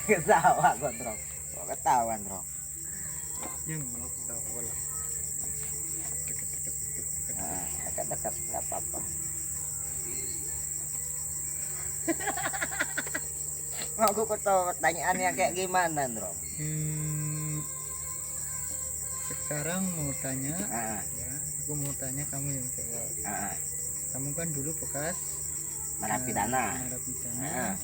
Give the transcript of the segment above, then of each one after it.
Ketawa gondrong. Kok ketahuan, Bro? Yang mau ketawa lah. Nah, dekat-dekat enggak apa-apa. Aku ketawa pertanyaan yang kayak gimana, Bro? Sekarang mau tanya, Heeh. ya, aku mau tanya kamu yang jawab. Heeh. Kamu kan dulu bekas Narapidana. narapidana,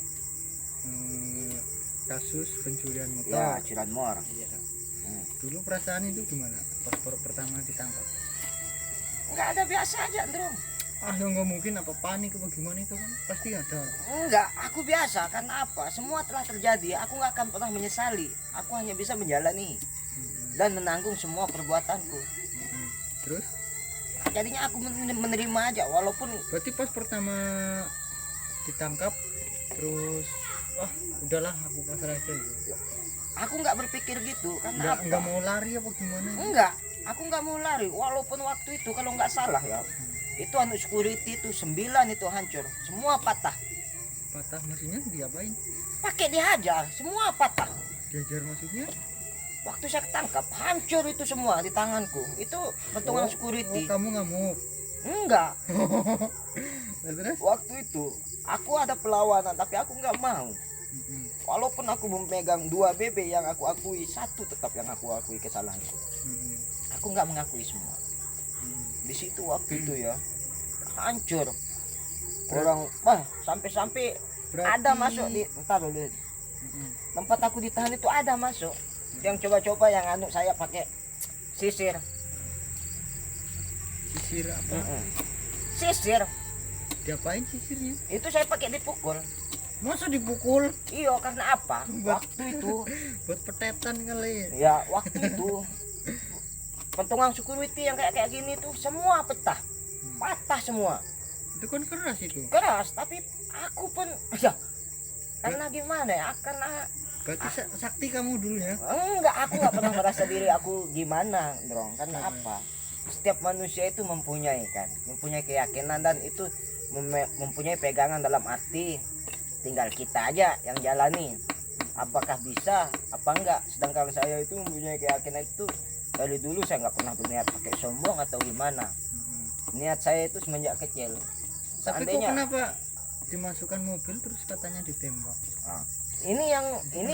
kasus pencurian Ya, motor. curanmor. Iya. Hmm. Dulu perasaan itu gimana? Pas pertama ditangkap? Enggak ada, biasa aja, Bro. Ya nggak mungkin, apa panik apa gimana itu kan pasti ada. Enggak, aku biasa. Karena apa? Semua telah terjadi. Aku nggak akan pernah menyesali. Aku hanya bisa menjalani dan menanggung semua perbuatanku. Terus? Jadinya aku menerima aja, walaupun Berarti pas pertama ditangkap, terus udahlah aku pasrah aja gitu. aku nggak berpikir gitu. Karena apa? Nggak mau lari apa gimana? Enggak, aku nggak mau lari. Walaupun waktu itu kalau nggak salah ya, itu anu security itu 9 itu hancur, semua patah. Patah maksudnya diapain? Pakai dihajar, semua patah. Diajar maksudnya? Waktu saya ketangkap, hancur itu semua di tanganku. Itu pentungan security. Kamu ngamuk? Enggak. Nah, terus? Waktu itu aku ada perlawanan, tapi aku nggak mau. Walaupun aku memegang 2 BB yang aku akui, 1 tetap yang aku akui kesalahanku. Aku nggak mengakui semua. Di situ waktu itu ya hancur. Orang sampai ada masuk di entar dulu. Tempat aku ditahan itu ada masuk. Yang coba-coba yang anu saya pakai sisir. Sisir apa? Sisir. Diapain sisirnya? Itu saya pakai dipukul. Masa dipukul? Iya, karena apa? Waktu itu buat petetan kali. ya, waktu itu pentungan security yang kayak gini tuh semua patah semua. Itu kan keras itu. Keras, tapi aku pun ya karena gimana ya? Karena berarti sakti kamu dulu ya? Enggak, aku nggak pernah merasa diri aku gimana, Drong. Karena apa? Setiap manusia itu mempunyai keyakinan dan itu mempunyai pegangan dalam hati. Tinggal kita aja yang jalani. Apakah bisa? Apa enggak? Sedangkan saya itu mempunyai keyakinan itu dari dulu. Saya nggak pernah berniat pakai sombong atau gimana. Niat saya itu semenjak kecil. Tapi kok kenapa dimasukkan mobil terus katanya ditembak? Ini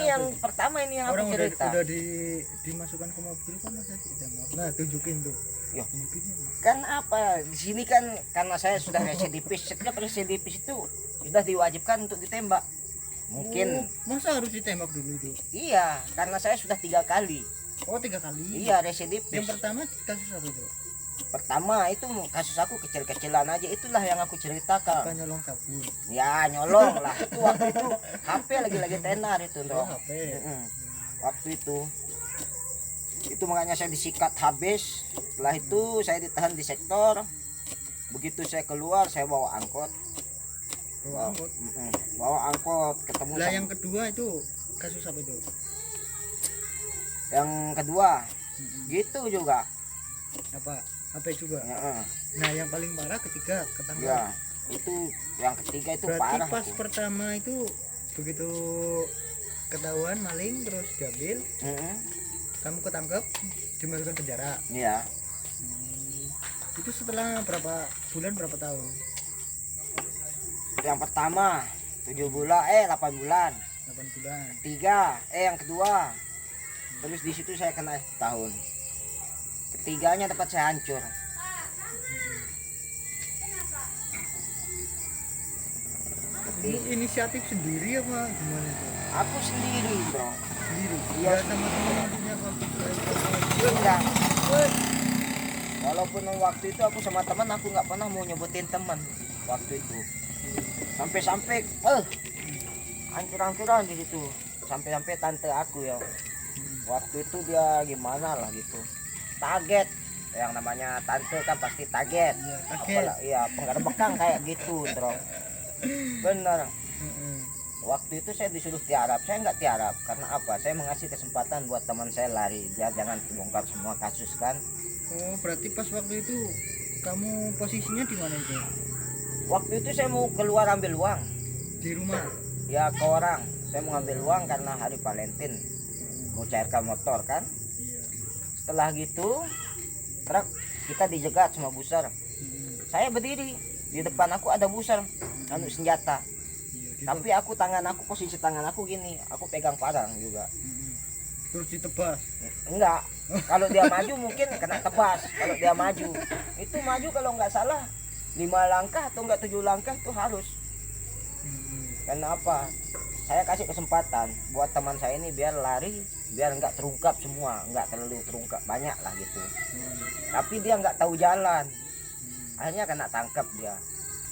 yang pertama, ini yang orang aku cerita. Udah dimasukkan ke mobil kan masa ditembak. Nah, tunjukin tuh. Ya. Tunjukin. Kan apa? Di sini kan karena saya sudah residivis. Setiap residivis itu sudah diwajibkan untuk ditembak. Mungkin masa harus ditembak dulu itu? Iya, karena saya sudah 3 kali. 3 kali? Iya, residivis. Yang pertama kasus apa itu? Pertama itu kasus aku kecil-kecilan aja, itulah yang aku ceritakan. Apa nyolong sabun? Ya, nyolong lah. Itu waktu itu HP lagi tenar itu, Bro. HP. Waktu itu makanya saya disikat habis. Setelah itu saya ditahan di sektor. Begitu saya keluar, saya bawa angkot. Bawa angkot ketemu lah. Yang kedua itu kasus apa itu? Yang kedua gitu juga apa juga? Nah, yang paling parah ketiga ketangkap. Ya, itu yang ketiga itu berarti parah. Pas pertama itu begitu ketahuan maling terus diambil, kamu ketangkap, dimasukkan penjara. Iya. Itu setelah berapa bulan, berapa tahun? Yang pertama 7 bulan 8 bulan. 8 bulan. Yang kedua. Terus di situ saya kena tahun. Ketiganya tempat saya hancur. Inisiatif sendiri apa gimana itu? Aku sendiri, Bro. Sendiri? Iya, sama teman-temannya enggak. Walaupun waktu itu aku sama teman, aku nggak pernah mau nyebutin teman waktu itu. Sampai hancur-hancuran di situ. Sampai tante aku ya. Waktu itu dia gimana lah gitu. Target. Yang namanya tante kan pasti target. Iya, penggerbekang kayak gitu, Bro. Bener. Waktu itu saya disuruh tiarap, saya nggak tiarap karena apa? Saya mengasih kesempatan buat teman saya lari, biar jangan terbongkar semua kasus kan. Berarti pas waktu itu kamu posisinya di mana itu? Waktu itu saya mau keluar ambil uang di rumah. ya ke orang, saya mau ngambil uang karena hari Valentine, mau cairkan motor kan. Iya. Setelah gitu truk kita dijegat sama buser. Saya berdiri di depan, aku ada buser anu senjata, Iya, tapi aku posisi tangan aku gini, aku pegang parang juga. terus ditebas. Enggak, kalau dia maju mungkin kena tebas. Kalau dia maju itu maju kalau nggak salah 5 langkah atau enggak 7 langkah itu harus. Karena apa, saya kasih kesempatan buat teman saya ini biar lari, biar nggak terungkap semua, nggak terlalu terungkap banyak lah gitu. Tapi dia nggak tahu jalan, akhirnya kena tangkap dia.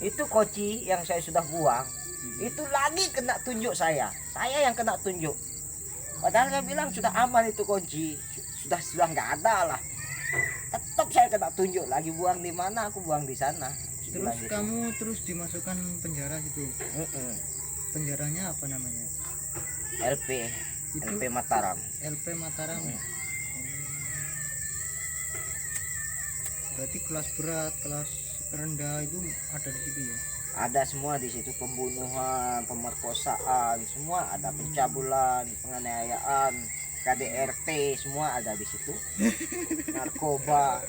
Itu koci yang saya sudah buang itu lagi kena tunjuk saya yang kena tunjuk. Padahal saya bilang sudah aman itu kunci, sudah nggak ada lah. Tetap saya kena tunjuk lagi, buang di mana aku buang di sana. Terus kamu terus dimasukkan penjara gitu. Penjaranya apa namanya? LP Mataram. LP Mataram. Berarti kelas berat, kelas rendah itu ada di situ ya? Ada semua di situ, pembunuhan, pemerkosaan, semua ada, pencabulan, penganiayaan, KDRT semua ada di situ. Narkoba.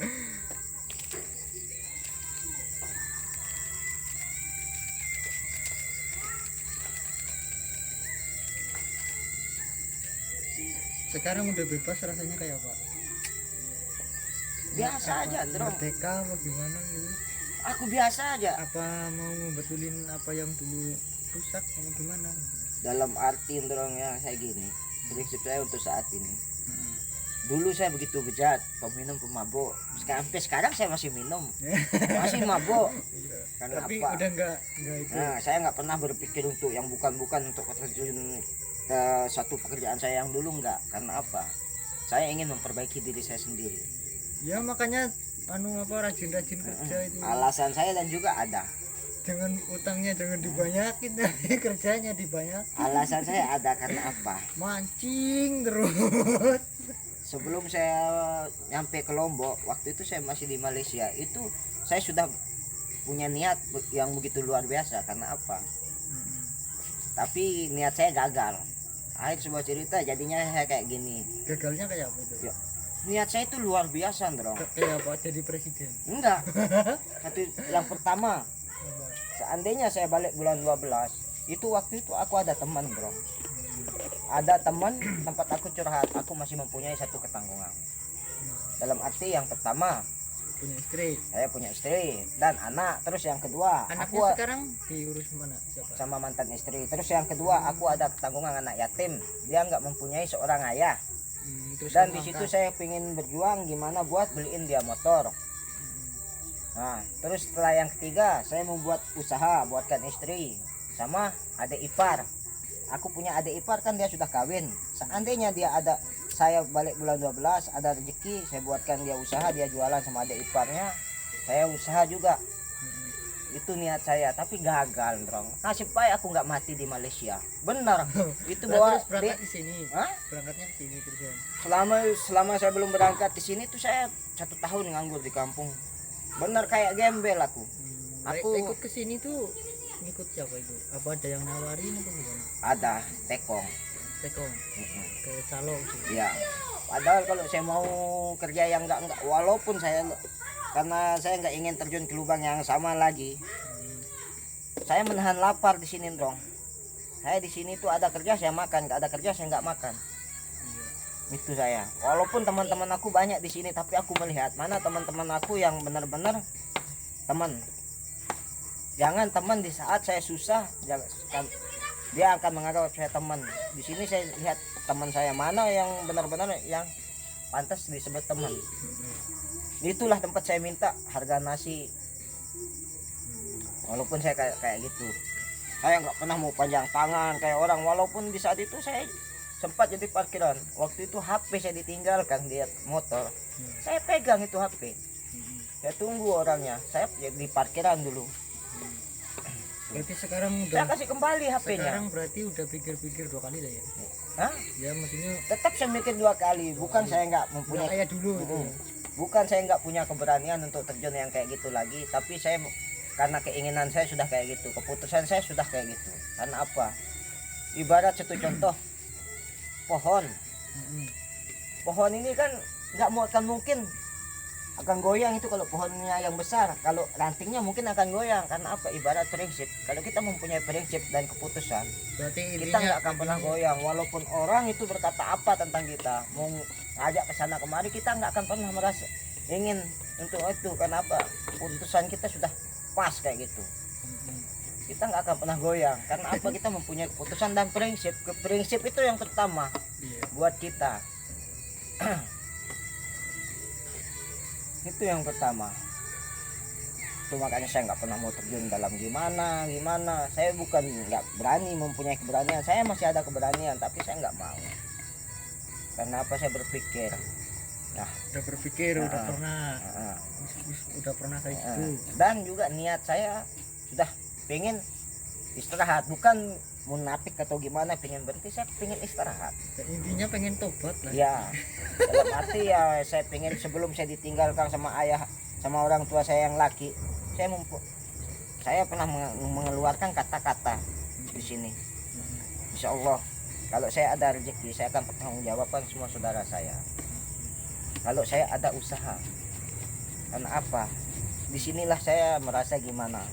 Sekarang udah bebas rasanya kayak apa? Biasa aja, Drong. Merdeka apa gimana gitu? Aku biasa aja. Apa mau ngebetulin apa yang dulu rusak apa gimana? Dalam arti Drong ya saya gini, prinsip saya untuk saat ini. Dulu saya begitu bejat, peminum, pemabuk. Sampai sekarang saya masih minum, masih mabuk. Karena Tapi apa? udah enggak itu. Nah, saya nggak pernah berpikir untuk yang bukan untuk terjun ke satu pekerjaan saya yang dulu, enggak. Karena apa? Saya ingin memperbaiki diri saya sendiri. Ya makanya rajin-rajin kerja itu. Alasan saya dan juga ada. Jangan utangnya jangan dibanyakin, tapi kerjanya dibanyak. Alasan saya ada karena apa? Mancing terus. Sebelum saya nyampe ke Lombok, waktu itu saya masih di Malaysia, itu saya sudah punya niat yang begitu luar biasa. Karena apa? Tapi niat saya gagal. Akhir sebuah cerita jadinya saya kayak gini. Gagalnya kayak apa itu? Ya, niat saya itu luar biasa, Drong. Kayak apa? Jadi presiden? Enggak. Yang pertama, seandainya saya balik bulan 12, itu waktu itu aku ada teman, Bro. Ada teman tempat aku curhat, aku masih mempunyai satu ketanggungan. Dalam arti yang pertama, punya istri. Saya punya istri dan anak. Terus yang kedua, anaknya aku sekarang diurus mana? Siapa? Sama mantan istri. Terus yang kedua, aku ada ketanggungan anak yatim. Dia nggak mempunyai seorang ayah. Dan di situ saya pengen berjuang gimana buat beliin dia motor. Nah, terus setelah yang ketiga, saya membuat usaha buatkan istri sama adik ipar. Aku punya adik ipar kan dia sudah kawin. Seandainya dia ada, saya balik bulan 12 ada rezeki, saya buatkan dia usaha, dia jualan sama adik iparnya, saya usaha juga. Itu niat saya, tapi gagal, Bro. Nasib baik aku nggak mati di Malaysia. Benar. Itu bahwa berangkat ke sini. Hah? Berangkatnya ke sini terus. Selama saya belum berangkat ke sini tuh saya 1 tahun nganggur di kampung. Benar kayak gembel aku. Aku ikut ke sini tuh ngikut siapa itu? Apa ada yang nawarin atau gimana? Ada tekong. Ke calo sih. Iya. Padahal kalau saya mau kerja yang enggak, walaupun karena saya nggak ingin terjun ke lubang yang sama lagi. Saya menahan lapar di sini, Bro. Saya di sini tuh ada kerja saya makan, nggak ada kerja saya nggak makan. Itu saya. Walaupun teman-teman aku banyak di sini, tapi aku melihat mana teman-teman aku yang benar-benar teman. Jangan teman di saat saya susah, dia akan menganggap saya teman. Di sini saya lihat teman saya mana yang benar-benar yang pantas disebut teman. Itulah tempat saya minta harga nasi. Walaupun saya kayak gitu, saya nggak pernah mau panjang tangan kayak orang. Walaupun di saat itu saya sempat jadi parkiran. Waktu itu HP saya ditinggalkan di motor, saya pegang itu HP. Saya tunggu orangnya, saya di parkiran dulu. Berarti sekarang saya kasih kembali HP-nya. Sekarang berarti udah pikir-pikir 2 kali lah ya? Hah? Ya maksudnya tetap saya mikir 2 kali. Bukan saya nggak mempunyai kayak dulu gitu. Bukan saya nggak punya keberanian untuk terjun yang kayak gitu lagi, tapi saya karena keinginan saya sudah kayak gitu, keputusan saya sudah kayak gitu. Karena apa? ibarat satu contoh pohon. Pohon ini kan nggak mau akan mungkin akan goyang itu kalau pohonnya yang besar. Kalau rantingnya mungkin akan goyang. Karena apa? Ibarat prinsip. Kalau kita mempunyai prinsip dan keputusan, Berarti kita nggak akan pernah goyang. Walaupun orang itu berkata apa tentang kita, mau ngajak ke sana kemari, kita nggak akan pernah merasa ingin untuk itu. Karena apa? Keputusan kita sudah pas kayak gitu. Kita nggak akan pernah goyang. Karena apa? Kita mempunyai keputusan dan prinsip. Prinsip itu yang pertama buat kita. Itu yang pertama. Itu makanya saya nggak pernah mau terjun dalam gimana. Saya bukan nggak berani mempunyai keberanian. Saya masih ada keberanian, tapi saya nggak mau. Karena apa? Saya berpikir. Nah, udah berpikir, udah pernah kayak gitu. Dan juga niat saya sudah pengen istirahat, bukan munafik atau gimana pengen berhenti, saya pengen istirahat. Intinya pengen tobat lah. Ya, dalam arti ya saya pengen sebelum saya ditinggalkan sama ayah, sama orang tua saya yang laki, saya pernah mengeluarkan kata-kata di sini. Insya Allah, kalau saya ada rezeki, saya akan pertanggungjawabkan semua saudara saya. Kalau saya ada usaha, karena apa? Disinilah saya merasa gimana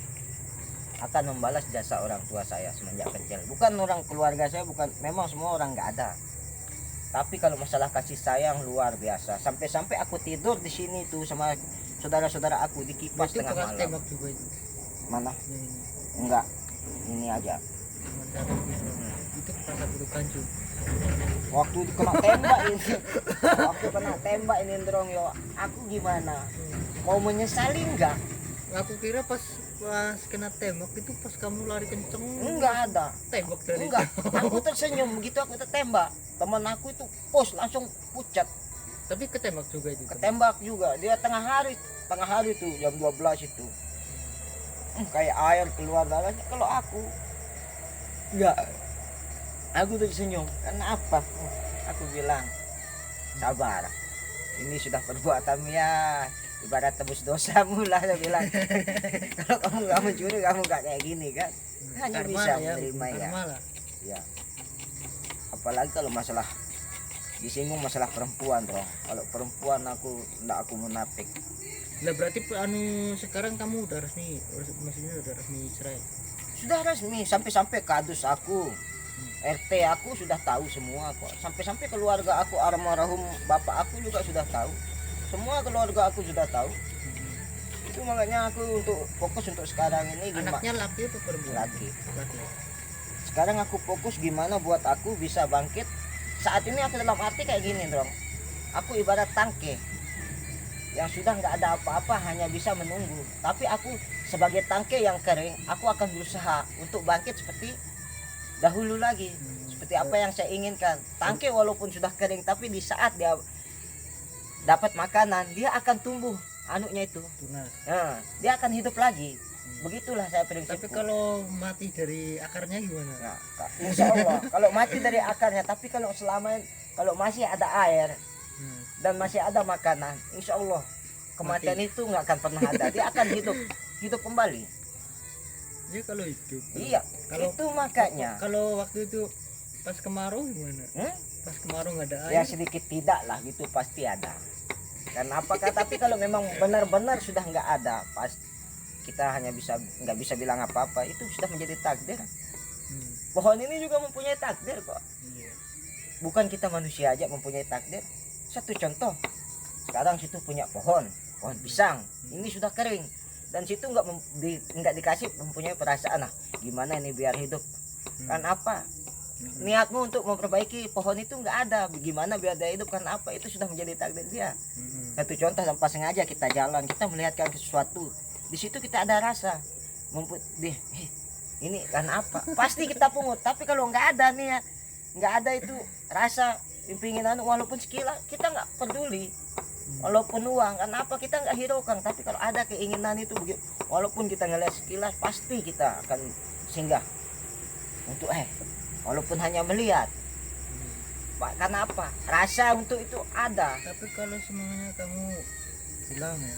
akan membalas jasa orang tua saya semenjak kecil. Bukan orang keluarga saya, bukan, memang semua orang nggak ada. Tapi kalau masalah kasih sayang luar biasa. Sampai-sampai aku tidur di sini tuh sama saudara-saudara aku di kipas tengah malam. Tembak juga itu. Mana? Ini. Enggak. Ini aja. Itu perasaan burukan juga. Waktu kena tembak ini. Waktu kena tembak ini Ndrong yo. Aku gimana? Mau menyesali enggak? Aku kira pas kena tembak itu pas kamu lari kenceng. Enggak ada. Tembak dari. Enggak. Aku tersenyum begitu aku tertembak. Teman aku itu pos langsung pucat. Tapi ketembak juga itu. Ketembak juga. Dia tengah hari tuh jam 12 itu. Kayak air keluar darahnya. Kalau aku enggak. Aku tersenyum. Karena apa? Aku bilang sabar. Ini sudah perbuatan ya. Ibarat tebus dosamu lah, saya bilang. Kalau kamu nggak mencuri, kamu nggak kayak gini kan. Hanya Karma bisa ya, menerima ya. Ya. Apalagi kalau masalah disinggung masalah perempuan, bro. Kalau perempuan aku munafik. Lah berarti sekarang kamu udah resmi, maksudnya udah resmi cerai. Sudah resmi, sampai-sampai kadus aku, RT aku sudah tahu semua kok. Sampai-sampai keluarga aku, almarhum bapak aku juga sudah tahu. Semua keluarga aku sudah tahu. Itu makanya aku untuk fokus untuk sekarang ini gimana. Anaknya laki atau perempuan? Laki. Laki. Sekarang aku fokus gimana buat aku bisa bangkit. Saat ini aku dalam arti kayak gini, dong. Aku ibarat tangke yang sudah nggak ada apa-apa, hanya bisa menunggu. Tapi aku sebagai tangke yang kering, aku akan berusaha untuk bangkit seperti dahulu lagi. Seperti apa yang saya inginkan. Tangke walaupun sudah kering, tapi di saat dia dapat makanan, dia akan tumbuh anuknya itu. Tunas. Nah, dia akan hidup lagi. Begitulah saya prinsipku. Tapi kalau mati dari akarnya gimana? Nah, insya Allah kalau mati dari akarnya, tapi kalau masih ada air dan masih ada makanan, insya Allah kematian itu nggak akan pernah ada. Dia akan hidup kembali. Ya kalau hidup. Iya. Kalau itu makanya. Kalau waktu itu pas kemarau gimana? Pas kemarau nggak ada air? Ya sedikit tidak lah, gitu pasti ada. Kenapa? Tapi kalau memang benar-benar sudah nggak ada, pas kita hanya nggak bisa bilang apa-apa, itu sudah menjadi takdir. Pohon ini juga mempunyai takdir kok. Bukan kita manusia aja mempunyai takdir. Satu contoh, sekarang situ punya pohon pisang, ini sudah kering, dan situ nggak dikasih mempunyai perasaan, nah gimana ini biar hidup. Kan apa? Niatmu untuk memperbaiki pohon itu nggak ada, gimana biar dia hidup, karena apa? Itu sudah menjadi takdir dia. Satu contoh, tanpa sengaja kita jalan, kita melihatkan sesuatu, di situ kita ada rasa ini karena apa? Pasti kita pungut. Tapi kalau nggak ada nih ya, nggak ada itu rasa impinginan, walaupun sekilas kita nggak peduli, walaupun uang, karena apa? Kita nggak hiraukan. Tapi kalau ada keinginan itu, walaupun kita ngelihat sekilas, pasti kita akan singgah untuk walaupun hanya melihat. Karena apa? Rasa untuk itu ada. Tapi kalau semuanya kamu pulang ya,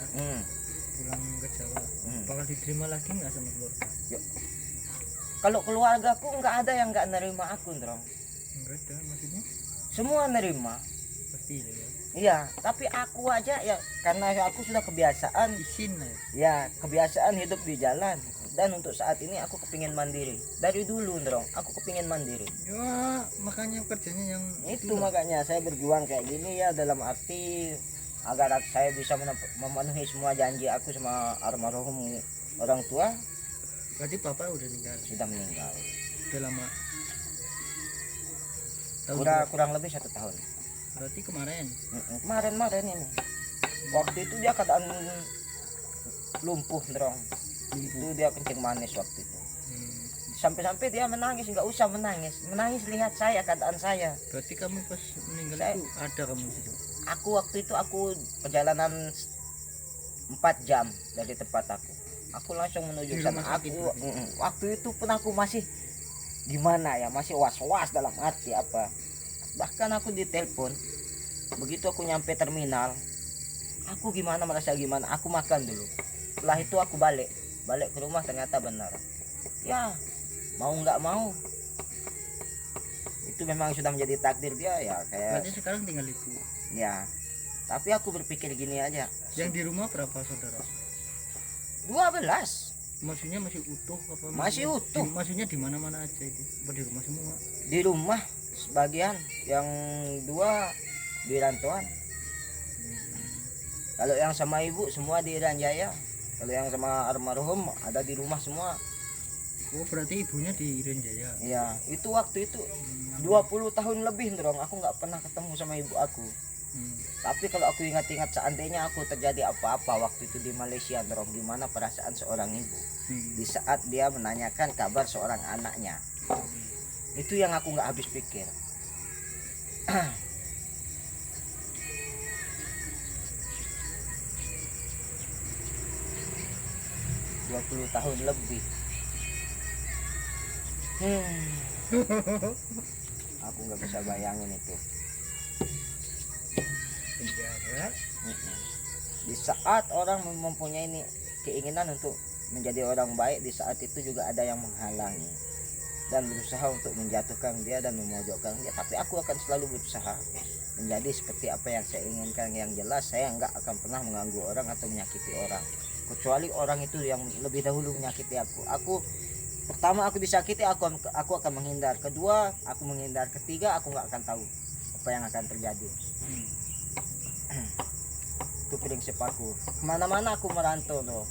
pulang ke Jawa, bakal diterima lagi nggak sama keluarga? Kalau keluargaku nggak ada yang nggak nerima aku, Ndrong. Enggak ada maksudnya Semua nerima. pasti ya. Iya, tapi aku aja ya karena aku sudah kebiasaan, Izin lah. ya kebiasaan hidup di jalan. Dan untuk saat ini aku kepingin mandiri. Dari dulu, Ndrong, aku kepingin mandiri. Ya makanya kerjanya yang Itu itulah. makanya saya berjuang kayak gini ya, dalam arti agar saya bisa memenuhi semua janji aku sama almarhum orang tua. Berarti bapak udah meninggal, Sudah meninggal. udah lama. Tahun Kurang lebih 1 tahun. berarti kemarin. Kemarin ini. Waktu itu dia keadaan lumpuh, Ndrong. Itu dia kencing manis waktu itu. Sampai-sampai dia menangis, nggak usah menangis lihat saya, keadaan saya. Berarti kamu pas meninggal Saya- itu ada kamu di situ. Aku waktu itu perjalanan 4 jam dari tempat aku langsung menuju Di sana. rumah sakit Aku berarti? waktu itu pun aku masih gimana ya, masih was-was dalam hati apa. Bahkan aku ditelepon begitu aku nyampe terminal, aku merasa gimana, aku makan dulu. Setelah itu aku balik ke rumah, ternyata benar ya, mau nggak mau itu memang sudah menjadi takdir dia ya, kayak Berarti sekarang tinggal ibu. ya. Tapi aku berpikir gini aja, Yang di rumah berapa saudara? 12 Maksudnya masih utuh apa? Masih maksudnya utuh. Maksudnya di mana-mana aja itu? Apa di rumah semua? di rumah, sebagian yang 2 di rantauan. Kalau yang sama ibu semua di Irian Jaya, kalau yang sama almarhum ada di rumah semua. Oh berarti ibunya di Irian Jaya. Ya itu waktu itu 20 tahun lebih, Ndrong, aku nggak pernah ketemu sama ibu aku. Tapi kalau aku ingat-ingat, seandainya aku terjadi apa-apa waktu itu di Malaysia, Ndrong, gimana perasaan seorang ibu di saat dia menanyakan kabar seorang anaknya. Itu yang aku nggak habis pikir. 20 tahun lebih. Aku nggak bisa bayangin itu. Penjara. Di saat orang mempunyai keinginan untuk menjadi orang baik, di saat itu juga ada yang menghalangi dan berusaha untuk menjatuhkan dia dan memojokkan dia. Tapi aku akan selalu berusaha menjadi seperti apa yang saya inginkan. Yang jelas saya nggak akan pernah mengganggu orang atau menyakiti orang, kecuali orang itu yang lebih dahulu menyakiti aku. Pertama aku disakiti, aku akan menghindar. Kedua aku menghindar. Ketiga aku nggak akan tahu apa yang akan terjadi. Itu prinsip aku. Kemana-mana aku merantau loh.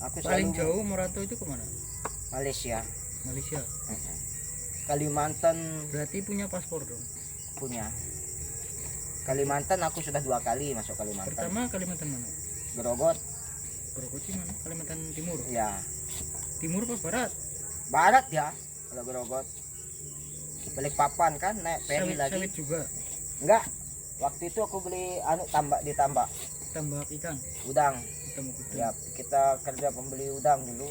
Aku Paling selalu jauh merantau itu kemana? Malaysia, Malaysia. Kalimantan Berarti punya paspor dong. punya. Kalimantan aku sudah 2 kali masuk Kalimantan. Pertama Kalimantan mana? Grogot, Grogot sih mana? Kalimantan Timur. ya Timur apa barat? barat ya. Kalau Grogot, Balikpapan kan naik ferry Sawit, lagi. sawit juga. Enggak. Waktu itu aku beli ditambak Tambah ikan. udang. Tambah udang. Ya kita kerja pembeli udang dulu.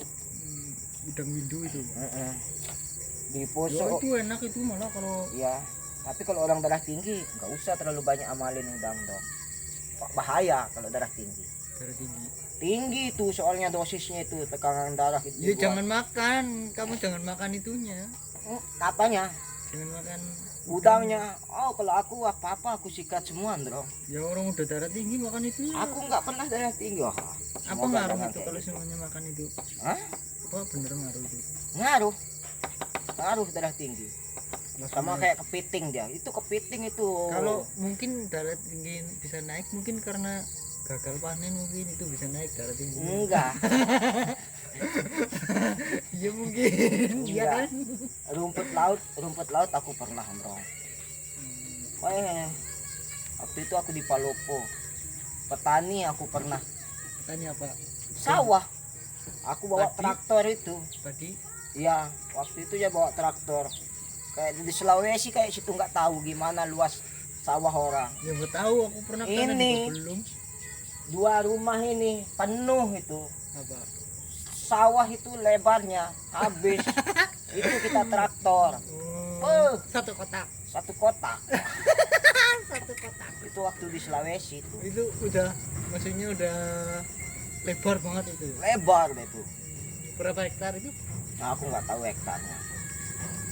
Udang windu itu. Di Ya, Poso. itu enak itu malah kalau Ya, tapi kalau orang darah tinggi nggak usah terlalu banyak amalin udang dong. Bahaya kalau darah tinggi. darah tinggi. Tinggi itu soalnya dosisnya itu, tekanan darah itu. Ya jangan makan, kamu jangan makan itunya. Apanya? Jangan makan Udangnya. Oh, kalau aku apa-apa aku sikat semua, Bro. Ya orang udah darah tinggi makan itu. Ya. Aku nggak pernah darah tinggi. Wah, Apa semoga ngaruh jangan itu kayak kalau gitu. semuanya makan itu? Hah? Apa bener ngaruh itu? Ngaruh darah tinggi. Sama Maksudnya, kayak kepiting dia. Itu kepiting itu. kalau mungkin darah tinggi bisa naik mungkin karena gagal panen, mungkin itu bisa naik darah tinggi. enggak. Iya mungkin. Iya Enggak. kan? Rumput laut aku pernah, Bro. Waktu itu aku di Palopo. Petani aku pernah. Tanya apa? Sawah. Aku bawa Padi? traktor itu. Padi? Iya, waktu itu ya bawa traktor. Kayak di Sulawesi kayak situ nggak tahu gimana luas sawah orang. Ya nggak tahu, aku pernah kesana Ini. juga belum. 2 rumah ini penuh itu. Apa? Sawah itu lebarnya habis. Itu kita traktor. Satu kotak. 1 kotak. Satu kotak. Itu waktu di Sulawesi itu. Itu udah, maksudnya udah lebar banget itu. Lebar deh itu. Berapa hektar itu? Nah, aku nggak tahu hektarnya.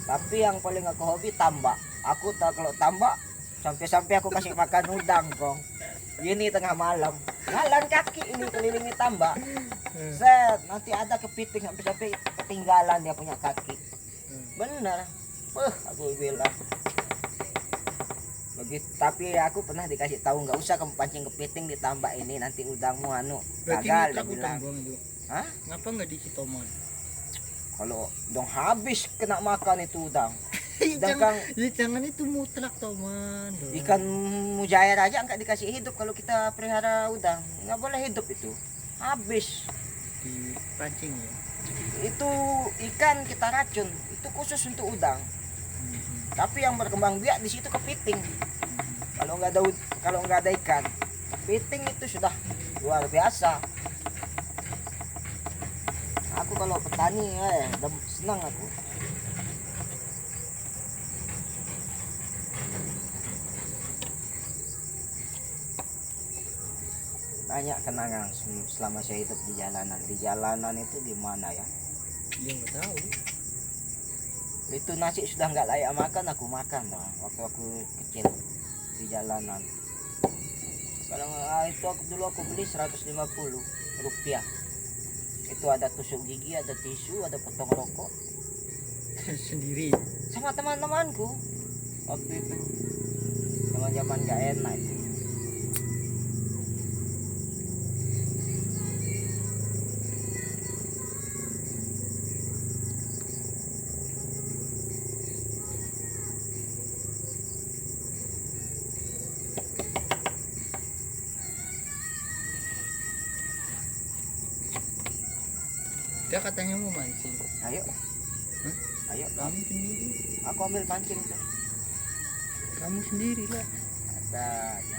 Tapi yang paling aku hobi tambak. Aku tak kalau tambak sampai-sampai aku kasih makan udang kong. Ini tengah malam. Jalan kaki ini kelilingi tambak. Set, nanti ada kepiting sampai-sampai ketinggalan dia punya kaki. Bener. Aku bilang. Begitu, tapi aku pernah dikasih tahu nggak usah kamu pancing kepiting di tambak ini, nanti udangmu anu Berarti gagal, dia mutlak bilang. utang doang itu. Hah? Ngapa nggak diisi tomat? Kalau dong habis kena makan itu udang. jangan, Sedangkan jangan itu mutlak toman. ikan mujair aja nggak dikasih hidup, kalau kita pelihara udang nggak boleh hidup itu, habis. Dipancing ya. Itu ikan kita racun, itu khusus untuk udang. Tapi yang berkembang biak di situ kepiting. Kalau nggak ada ikan, kepiting itu sudah luar biasa. Aku kalau petani senang aku. Banyak kenangan selama saya hidup di jalanan. Di jalanan itu gimana ya? Dia nggak tahu. Itu nasi sudah nggak layak makan, aku makan waktu aku kecil di jalanan. Kalau itu dulu aku beli 150 rupiah. Itu ada tusuk gigi, ada tisu, ada potong rokok. Sendiri. Sama teman-temanku waktu itu. Zaman-zaman gak enak itu. Dia katanya mau mancing. Ayo. Hah? Ayo, Kamu sendiri. aku ambil pancing tuh. Kamu sendiri lah. Ada aja.